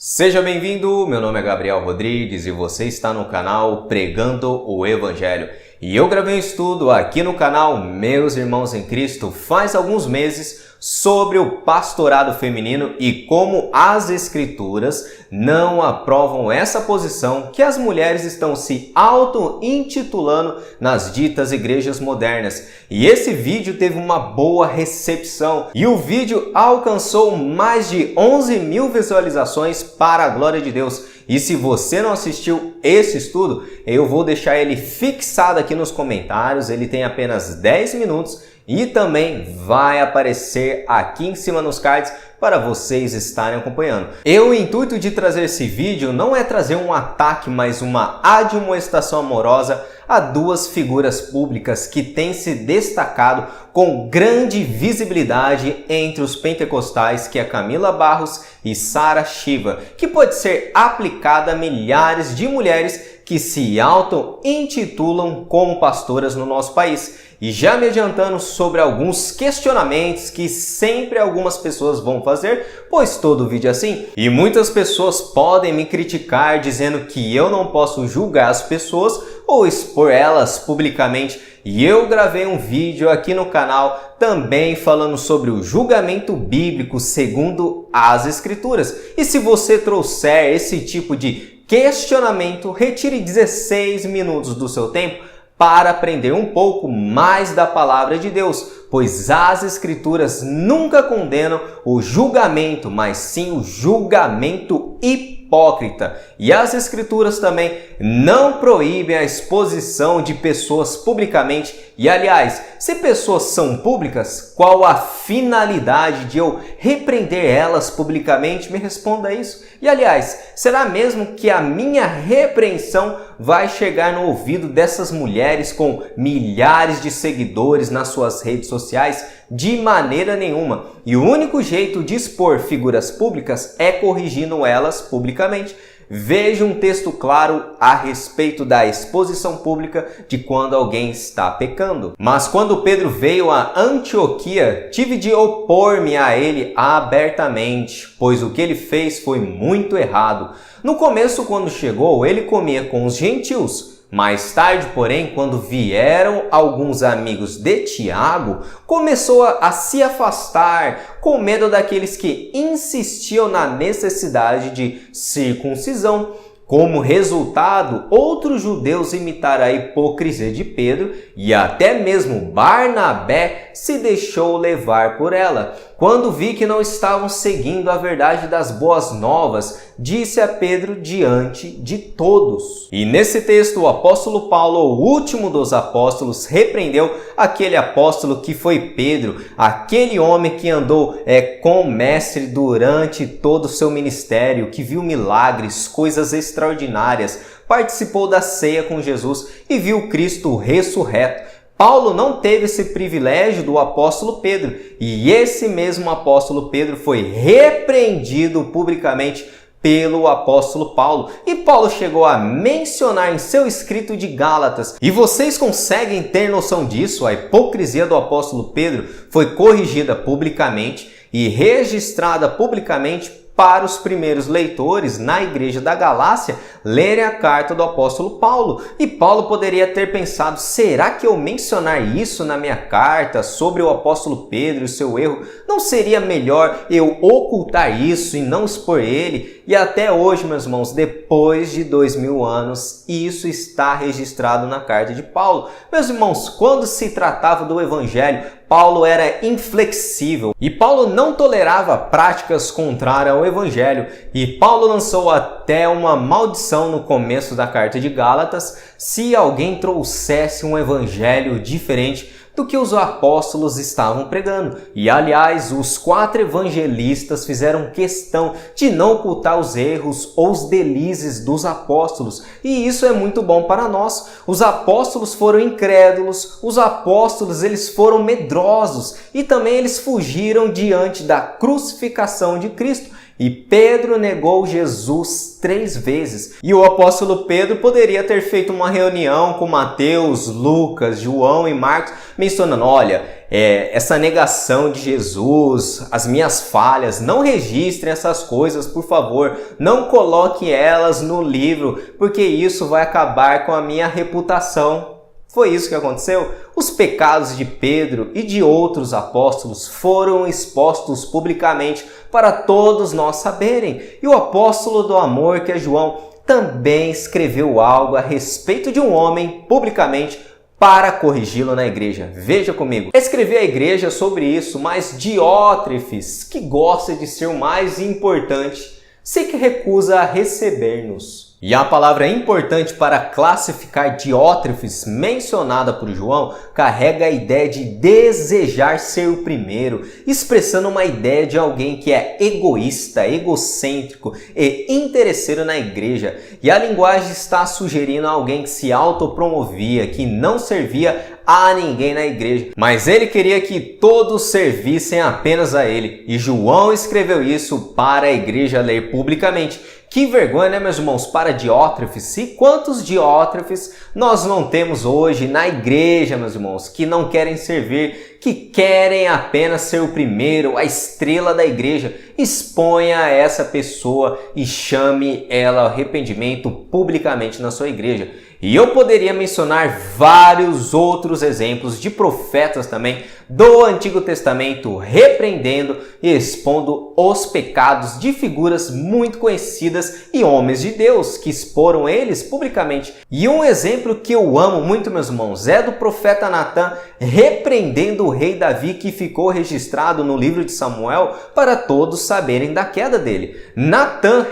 Seja bem-vindo, meu nome é Gabriel Rodrigues e você está no canal Pregando o Evangelho. E eu gravei um estudo aqui no canal, meus irmãos em Cristo, faz alguns meses sobre o pastorado feminino e como as Escrituras não aprovam essa posição que as mulheres estão se auto-intitulando nas ditas igrejas modernas. E esse vídeo teve uma boa recepção e o vídeo alcançou mais de 11 mil visualizações para a glória de Deus. E se você não assistiu esse estudo, eu vou deixar ele fixado aqui nos comentários, ele tem apenas 10 minutos e também vai aparecer aqui em cima nos cards para vocês estarem acompanhando. O intuito de trazer esse vídeo não é trazer um ataque, mas uma admoestação amorosa a duas figuras públicas que têm se destacado com grande visibilidade entre os pentecostais, que é Camila Barros e Sara Shiva, que pode ser aplicada a milhares de mulheres que se auto-intitulam como pastoras no nosso país. E já me adiantando sobre alguns questionamentos que sempre algumas pessoas vão fazer, pois todo vídeo é assim, e muitas pessoas podem me criticar dizendo que eu não posso julgar as pessoas ou expor elas publicamente. E eu gravei um vídeo aqui no canal também falando sobre o julgamento bíblico segundo as Escrituras. E se você trouxer esse tipo de questionamento, retire 16 minutos do seu tempo para aprender um pouco mais da palavra de Deus, pois as Escrituras nunca condenam o julgamento, mas sim o julgamento hipócrita. E as Escrituras também não proíbem a exposição de pessoas publicamente. E aliás, se pessoas são públicas, qual a finalidade de eu repreender elas publicamente? Me responda isso. E aliás, será mesmo que a minha repreensão vai chegar no ouvido dessas mulheres com milhares de seguidores nas suas redes sociais? De maneira nenhuma. E o único jeito de expor figuras públicas é corrigindo elas publicamente. Veja um texto claro a respeito da exposição pública de quando alguém está pecando. Mas quando Pedro veio a Antioquia, tive de opor-me a ele abertamente, pois o que ele fez foi muito errado. No começo, quando chegou, ele comia com os gentios. Mais tarde, porém, quando vieram alguns amigos de Tiago, começou a se afastar com medo daqueles que insistiam na necessidade de circuncisão. Como resultado, outros judeus imitaram a hipocrisia de Pedro e até mesmo Barnabé se deixou levar por ela. Quando vi que não estavam seguindo a verdade das boas novas, disse a Pedro diante de todos. E nesse texto, o apóstolo Paulo, o último dos apóstolos, repreendeu aquele apóstolo que foi Pedro, aquele homem que andou com o mestre durante todo o seu ministério, que viu milagres, coisas extraordinárias, participou da ceia com Jesus e viu Cristo ressurreto. Paulo não teve esse privilégio do apóstolo Pedro, e esse mesmo apóstolo Pedro foi repreendido publicamente pelo apóstolo Paulo. E Paulo chegou a mencionar em seu escrito de Gálatas, e vocês conseguem ter noção disso, a hipocrisia do apóstolo Pedro foi corrigida publicamente e registrada publicamente para os primeiros leitores na igreja da Galácia lerem a carta do apóstolo Paulo. E Paulo poderia ter pensado, será que eu mencionar isso na minha carta sobre o apóstolo Pedro e o seu erro, não seria melhor eu ocultar isso e não expor ele? E até hoje, meus irmãos, depois de 2000 anos, isso está registrado na carta de Paulo. Meus irmãos, quando se tratava do evangelho, Paulo era inflexível e Paulo não tolerava práticas contrárias ao evangelho. E Paulo lançou até uma maldição no começo da carta de Gálatas se alguém trouxesse um evangelho diferente do que os apóstolos estavam pregando. E aliás, os 4 evangelistas fizeram questão de não ocultar os erros ou os delizes dos apóstolos. E isso é muito bom para nós. Os apóstolos foram incrédulos, os apóstolos eles foram medrosos e também eles fugiram diante da crucificação de Cristo. E Pedro negou Jesus 3 vezes. E o apóstolo Pedro poderia ter feito uma reunião com Mateus, Lucas, João e Marcos, mencionando, olha, essa negação de Jesus, as minhas falhas, não registrem essas coisas, por favor, não coloque elas no livro, porque isso vai acabar com a minha reputação. Foi isso que aconteceu? Os pecados de Pedro e de outros apóstolos foram expostos publicamente para todos nós saberem. E o apóstolo do amor, que é João, também escreveu algo a respeito de um homem publicamente para corrigi-lo na igreja. Veja comigo. Escrevi à igreja sobre isso, mas Diótrefes, que gosta de ser o mais importante, se que recusa a receber-nos. E a palavra importante para classificar Diótrefes, mencionada por João, carrega a ideia de desejar ser o primeiro, expressando uma ideia de alguém que é egoísta, egocêntrico e interesseiro na igreja. E a linguagem está sugerindo alguém que se autopromovia, que não servia a ninguém na igreja, mas ele queria que todos servissem apenas a ele. E João escreveu isso para a igreja ler publicamente. Que vergonha, né, meus irmãos, para Diótrefes? E quantos Diótrefes nós não temos hoje na igreja, meus irmãos, que não querem servir, que querem apenas ser o primeiro, a estrela da igreja? Exponha essa pessoa e chame ela ao arrependimento publicamente na sua igreja. E eu poderia mencionar vários outros exemplos de profetas também do Antigo Testamento repreendendo e expondo os pecados de figuras muito conhecidas e homens de Deus que exporam eles publicamente. E um exemplo que eu amo muito, meus irmãos, é do profeta Natã repreendendo o rei Davi, que ficou registrado no livro de Samuel para todos saberem da queda dele. Natã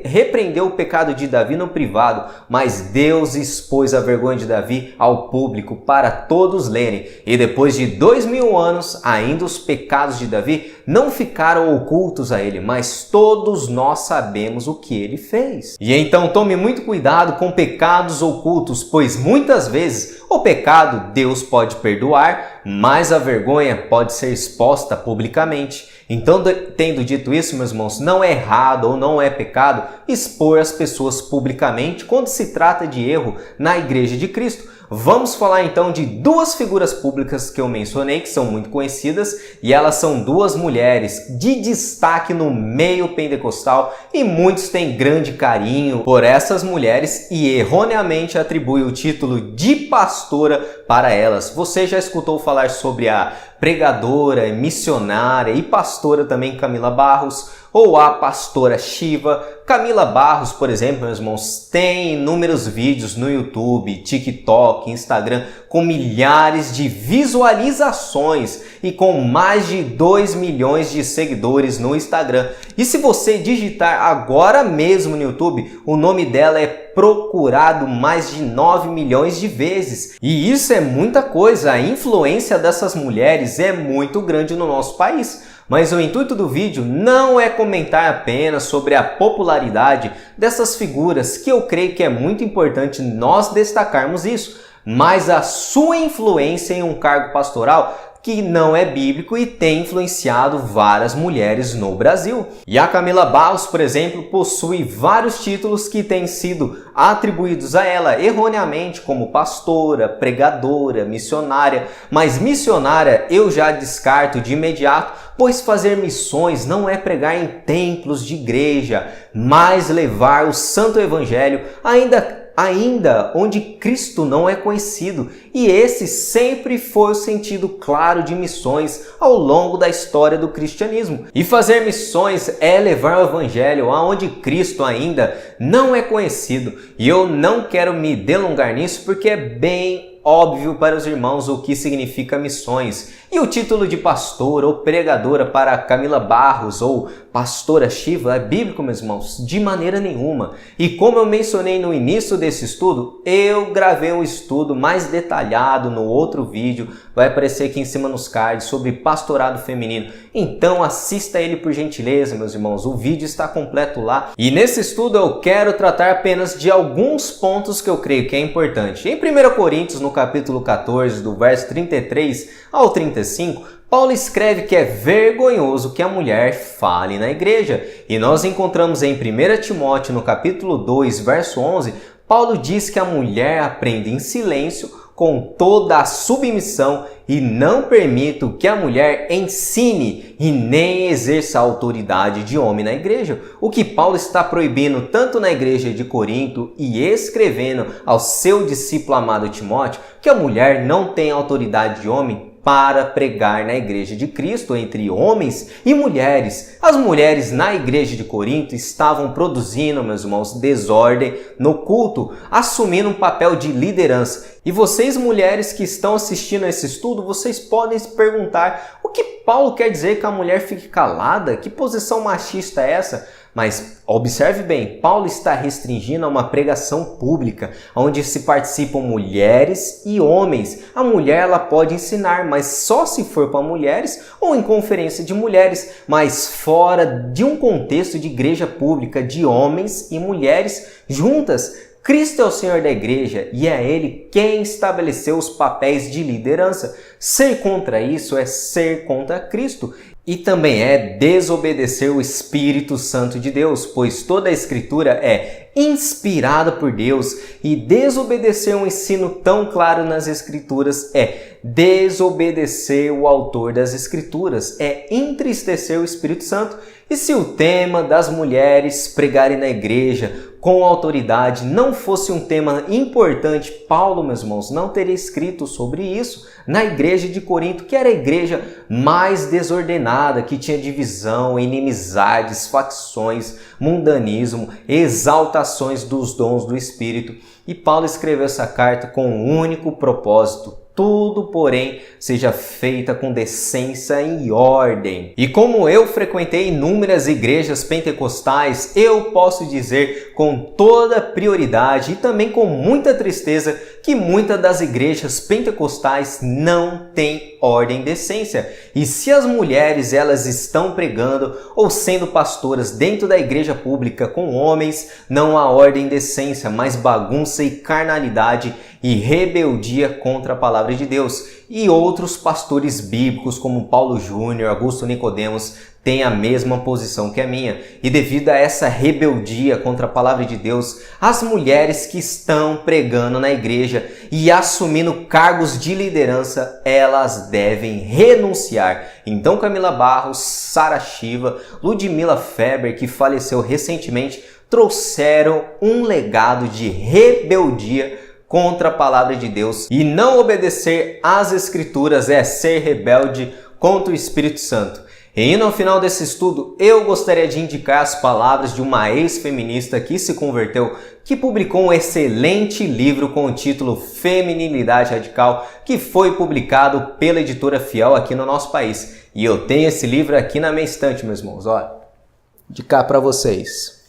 repreendeu o pecado de Davi no privado, mas Deus expôs a vergonha de Davi ao público para todos lerem. E depois de 2000 anos, ainda os pecados de Davi não ficaram ocultos a ele, mas todos nós sabemos o que ele fez. E então tome muito cuidado com pecados ocultos, pois muitas vezes o pecado Deus pode perdoar, mas a vergonha pode ser exposta publicamente. Então, tendo dito isso, meus irmãos, não é errado ou não é pecado expor as pessoas publicamente quando se trata de erro na Igreja de Cristo. Vamos falar então de duas figuras públicas que eu mencionei, que são muito conhecidas, e elas são duas mulheres de destaque no meio pentecostal e muitos têm grande carinho por essas mulheres e erroneamente atribuem o título de pastora para elas. Você já escutou falar sobre a pregadora, missionária e pastora também Camila Barros, ou a pastora Shiva? Camila Barros, por exemplo, meus irmãos, tem inúmeros vídeos no YouTube, TikTok, Instagram, com milhares de visualizações e com mais de 2 milhões de seguidores no Instagram. E se você digitar agora mesmo no YouTube, o nome dela é procurado mais de 9 milhões de vezes. E isso é muita coisa, a influência dessas mulheres é muito grande no nosso país. Mas o intuito do vídeo não é comentar apenas sobre a popularidade dessas figuras, que eu creio que é muito importante nós destacarmos isso, mas a sua influência em um cargo pastoral que não é bíblico e tem influenciado várias mulheres no Brasil. E a Camila Barros, por exemplo, possui vários títulos que têm sido atribuídos a ela erroneamente, como pastora, pregadora, missionária. Mas missionária eu já descarto de imediato, pois fazer missões não é pregar em templos de igreja, mas levar o santo evangelho ainda onde Cristo não é conhecido. E esse sempre foi o sentido claro de missões ao longo da história do cristianismo. E fazer missões é levar o evangelho aonde Cristo ainda não é conhecido. E eu não quero me delongar nisso porque é bem óbvio para os irmãos o que significa missões. E o título de pastor ou pregadora para Camila Barros ou pastora Shiva é bíblico, meus irmãos? De maneira nenhuma. E como eu mencionei no início desse estudo, eu gravei um estudo mais detalhado no outro vídeo, vai aparecer aqui em cima nos cards, sobre pastorado feminino. Então assista ele por gentileza, meus irmãos, o vídeo está completo lá. E nesse estudo eu quero tratar apenas de alguns pontos que eu creio que é importante. Em 1 Coríntios, no capítulo 14, do verso 33 ao 35, Paulo escreve que é vergonhoso que a mulher fale na igreja. E nós encontramos em 1 Timóteo, no capítulo 2, verso 11, Paulo diz que a mulher aprende em silêncio, com toda a submissão, e não permito que a mulher ensine e nem exerça a autoridade de homem na igreja. O que Paulo está proibindo tanto na igreja de Corinto e escrevendo ao seu discípulo amado Timóteo, que a mulher não tem autoridade de homem para pregar na igreja de Cristo entre homens e mulheres. As mulheres na igreja de Corinto estavam produzindo, meus irmãos, desordem no culto, assumindo um papel de liderança. E vocês, mulheres que estão assistindo a esse estudo, vocês podem se perguntar: o que Paulo quer dizer que a mulher fique calada? Que posição machista é essa? Mas observe bem, Paulo está restringindo a uma pregação pública, onde se participam mulheres e homens. A mulher ela pode ensinar, mas só se for para mulheres ou em conferência de mulheres, mas fora de um contexto de igreja pública de homens e mulheres juntas. Cristo é o Senhor da igreja e é Ele quem estabeleceu os papéis de liderança. Ser contra isso é ser contra Cristo. E também é desobedecer o Espírito Santo de Deus, pois toda a Escritura é inspirada por Deus, e desobedecer um ensino tão claro nas Escrituras é desobedecer o autor das Escrituras, é entristecer o Espírito Santo. E se o tema das mulheres pregarem na igreja com autoridade não fosse um tema importante, Paulo, meus irmãos, não teria escrito sobre isso na igreja de Corinto, que era a igreja mais desordenada, que tinha divisão, inimizades, facções, mundanismo, exaltações dos dons do Espírito. E Paulo escreveu essa carta com um único propósito: tudo, porém, seja feita com decência e ordem. E como eu frequentei inúmeras igrejas pentecostais, eu posso dizer com toda prioridade e também com muita tristeza que muitas das igrejas pentecostais não têm ordem e decência. E se as mulheres elas estão pregando ou sendo pastoras dentro da igreja pública com homens, não há ordem e decência, mas bagunça e carnalidade e rebeldia contra a palavra de Deus. E outros pastores bíblicos como Paulo Júnior, Augusto Nicodemos, têm a mesma posição que a minha. E devido a essa rebeldia contra a palavra de Deus, as mulheres que estão pregando na igreja e assumindo cargos de liderança, elas devem renunciar. Então Camila Barros, Sara Shiva, Ludmila Feber, que faleceu recentemente, trouxeram um legado de rebeldia contra a palavra de Deus, e não obedecer às Escrituras é ser rebelde contra o Espírito Santo. E no final desse estudo, eu gostaria de indicar as palavras de uma ex-feminista que se converteu, que publicou um excelente livro com o título Feminilidade Radical, que foi publicado pela editora Fiel aqui no nosso país. E eu tenho esse livro aqui na minha estante, meus irmãos, olha, de cá para vocês.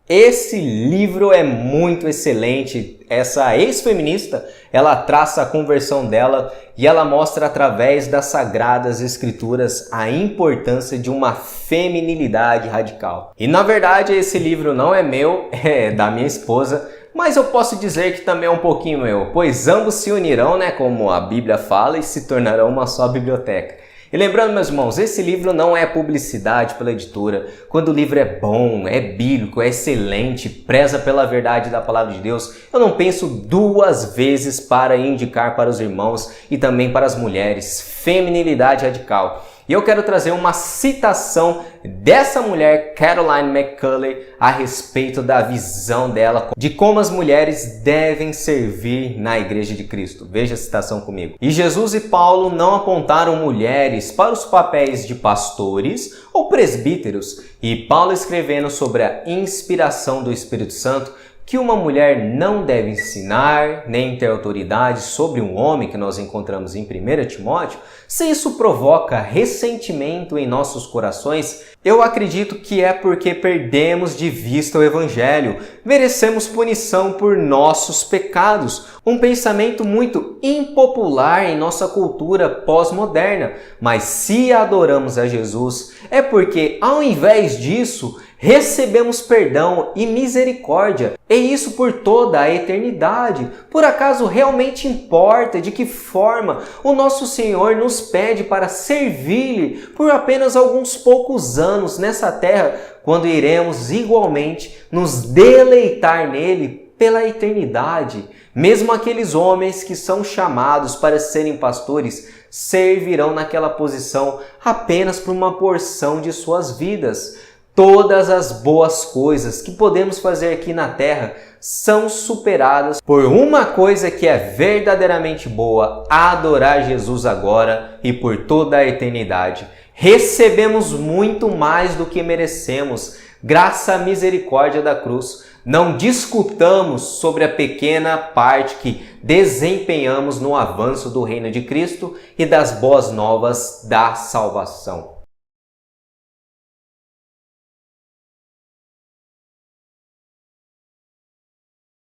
Esse livro é muito excelente. Essa ex-feminista, ela traça a conversão dela e ela mostra através das Sagradas Escrituras a importância de uma feminilidade radical. E na verdade esse livro não é meu, é da minha esposa, mas eu posso dizer que também é um pouquinho meu, pois ambos se unirão, né, como a Bíblia fala, e se tornarão uma só biblioteca. E lembrando, meus irmãos, esse livro não é publicidade pela editora. Quando o livro é bom, é bíblico, é excelente, preza pela verdade da palavra de Deus, eu não penso duas vezes para indicar para os irmãos e também para as mulheres feminilidade radical. E eu quero trazer uma citação dessa mulher, Caroline McCulley, a respeito da visão dela de como as mulheres devem servir na Igreja de Cristo. Veja a citação comigo. E Jesus e Paulo não apontaram mulheres para os papéis de pastores ou presbíteros. E Paulo, escrevendo sobre a inspiração do Espírito Santo, que uma mulher não deve ensinar nem ter autoridade sobre um homem, que nós encontramos em 1 Timóteo, se isso provoca ressentimento em nossos corações, eu acredito que é porque perdemos de vista o Evangelho, merecemos punição por nossos pecados, um pensamento muito impopular em nossa cultura pós-moderna. Mas se adoramos a Jesus, é porque, ao invés disso, recebemos perdão e misericórdia, e isso por toda a eternidade. Por acaso realmente importa de que forma o nosso Senhor nos pede para servir-lhe por apenas alguns poucos anos nessa terra, quando iremos igualmente nos deleitar nele pela eternidade? Mesmo aqueles homens que são chamados para serem pastores servirão naquela posição apenas por uma porção de suas vidas. Todas as boas coisas que podemos fazer aqui na terra são superadas por uma coisa que é verdadeiramente boa: adorar Jesus agora e por toda a eternidade. Recebemos muito mais do que merecemos, graças à misericórdia da cruz. Não discutamos sobre a pequena parte que desempenhamos no avanço do reino de Cristo e das boas novas da salvação.